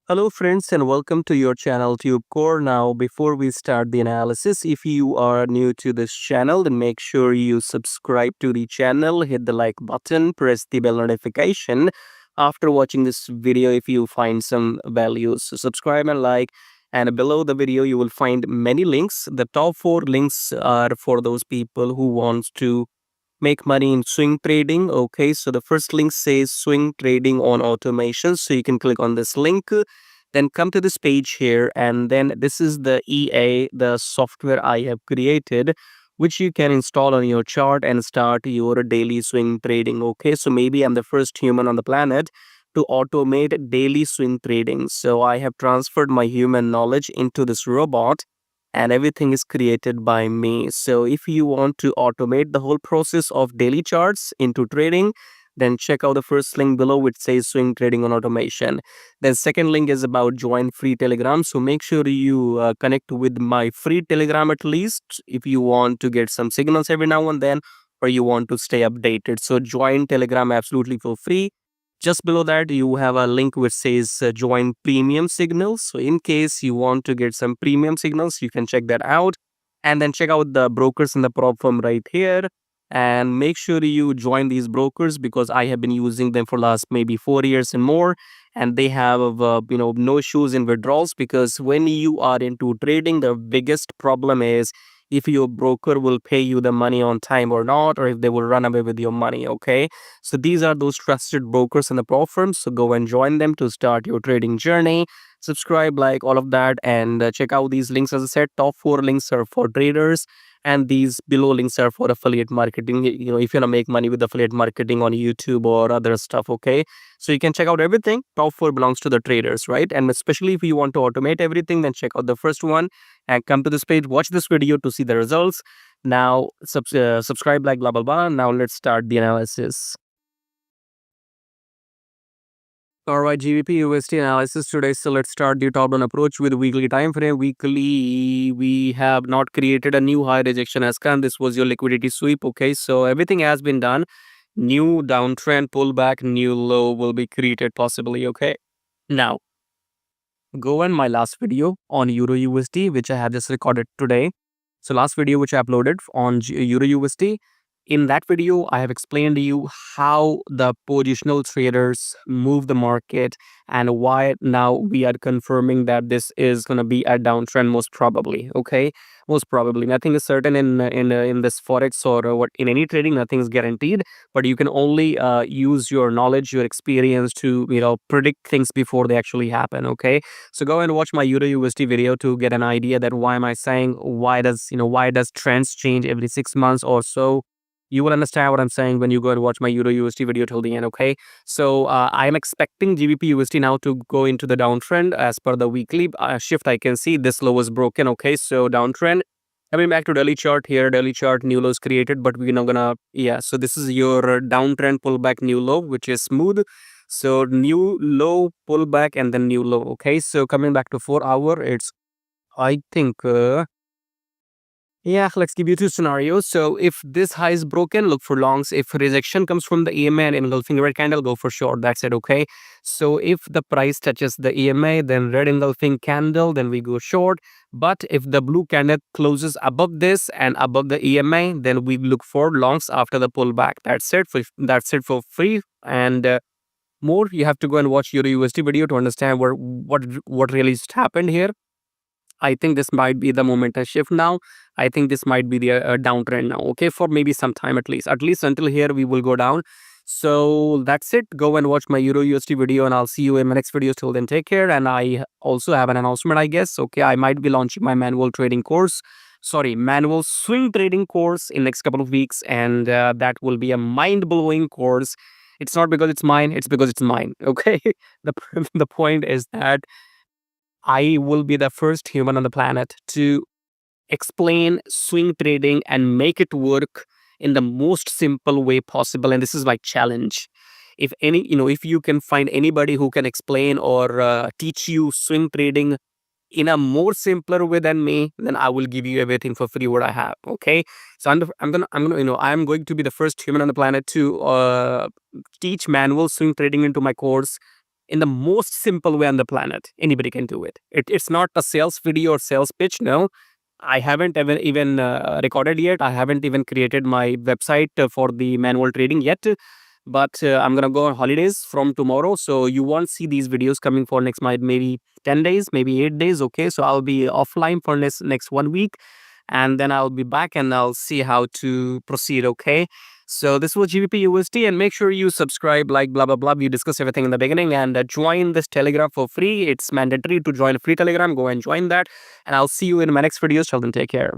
Hello friends and welcome to your channel TubeCore. Now before we start the analysis, if you are new to this channel, then make sure you subscribe to the channel, hit the like button, press the bell notification. After watching this video, if you find some values, so subscribe and like. And below the video, you will find many links. The top 4 links are for those people who wants to make money in swing trading. Okay, so the first link says swing trading on automation, so you can click on this link, then come to this page here, and then this is the the software I have created, which you can install on your chart and start your daily swing trading. Okay, so maybe I'm the first human on the planet to automate daily swing trading, so I have transferred my human knowledge into this robot, and everything is created by me. So if you want to automate the whole process of daily charts into trading, then check out the first link below which says swing trading on automation. Then second link is about join free Telegram. So make sure you connect with my free Telegram at least if you want to get some signals every now and then, or you want to stay updated. So join Telegram absolutely for free. Just below that, you have a link which says join premium signals. So in case you want to get some premium signals, you can check that out. And then check out the brokers in the prop firm right here. And make sure you join these brokers because I have been using them for last maybe 4 years and more. And they have no issues in withdrawals, because when you are into trading, the biggest problem is if your broker will pay you the money on time or not, or if they will run away with your money. Okay, so these are those trusted brokers in the pro firms. So go and join them to start your trading journey. Subscribe, like all of that, and check out these links. As I said, top 4 links are for traders, and these below links are for affiliate marketing. If you want to make money with affiliate marketing on YouTube or other stuff. Okay, so you can check out everything. Top 4 belongs to the traders, right? And especially if you want to automate everything, then check out the first one and come to this page. Watch this video to see the results. Now subscribe, like blah blah blah. Now let's start the analysis. Alright, GBPUSD analysis today. So let's start the top down approach with weekly time frame. Weekly, we have not created a new high, rejection has come. This was your liquidity sweep. Okay, so everything has been done. New downtrend pullback, new low will be created possibly. Okay, now go on my last video on Euro USD, which I have just recorded today. So last video which I uploaded on Euro USD, in that video, I have explained to you how the positional traders move the market and why now we are confirming that this is going to be a downtrend most probably. Okay, most probably nothing is certain in this forex or what in any trading. Nothing is guaranteed, but you can only use your knowledge, your experience to predict things before they actually happen. Okay, so go and watch my Euro USD video to get an idea that why am I saying why does trends change every 6 months or so. You will understand what I'm saying when you go and watch my Euro USD video till the end. Okay, so I'm expecting GBP USD now to go into the downtrend as per the weekly shift. I can see this low was broken. Okay, so downtrend. Coming back to daily chart here, daily chart new lows created, but we're not gonna, yeah. So this is your downtrend pullback new low, which is smooth. So new low pullback and then new low. Okay, so coming back to 4 hour, it's I think. Yeah, let's give you 2 scenarios. So if this high is broken, look for longs. If rejection comes from the EMA and engulfing red candle, go for short. That's it. Okay. So if the price touches the EMA, then red engulfing candle, then we go short. But if the blue candle closes above this and above the EMA, then we look for longs after the pullback. That's it for free. And more, you have to go and watch your USD video to understand what really just happened here. I think this might be the momentum shift now. I think this might be the downtrend now. Okay, for maybe some time at least until here we will go down. So that's it. Go and watch my Euro USD video, and I'll see you in my next video. Till then, take care. And I also have an announcement, I guess. Okay, I might be launching my manual trading course. Sorry, manual swing trading course in next couple of weeks, and that will be a mind-blowing course. It's not because it's mine; it's because it's mine. Okay, the the point is that I will be the first human on the planet to explain swing trading and make it work in the most simple way possible. And this is my challenge. If you can find anybody who can explain or teach you swing trading in a more simpler way than me, then I will give you everything for free what I have. Okay, so I'm going to be the first human on the planet to teach manual swing trading into my course in the most simple way on the planet. Anybody can do it. It's not a sales video or sales pitch. No, I haven't even recorded yet. I haven't even created my website for the manual trading yet. But I'm gonna go on holidays from tomorrow, so you won't see these videos coming for next maybe 10 days, maybe 8 days. Okay, so I'll be offline for next 1 week, and then I'll be back and I'll see how to proceed. Okay, so this was GBPUSD, and make sure you subscribe, like, blah blah blah. We discussed everything in the beginning, and join this Telegram for free. It's mandatory to join a free Telegram. Go and join that, and I'll see you in my next videos. Till then, take care.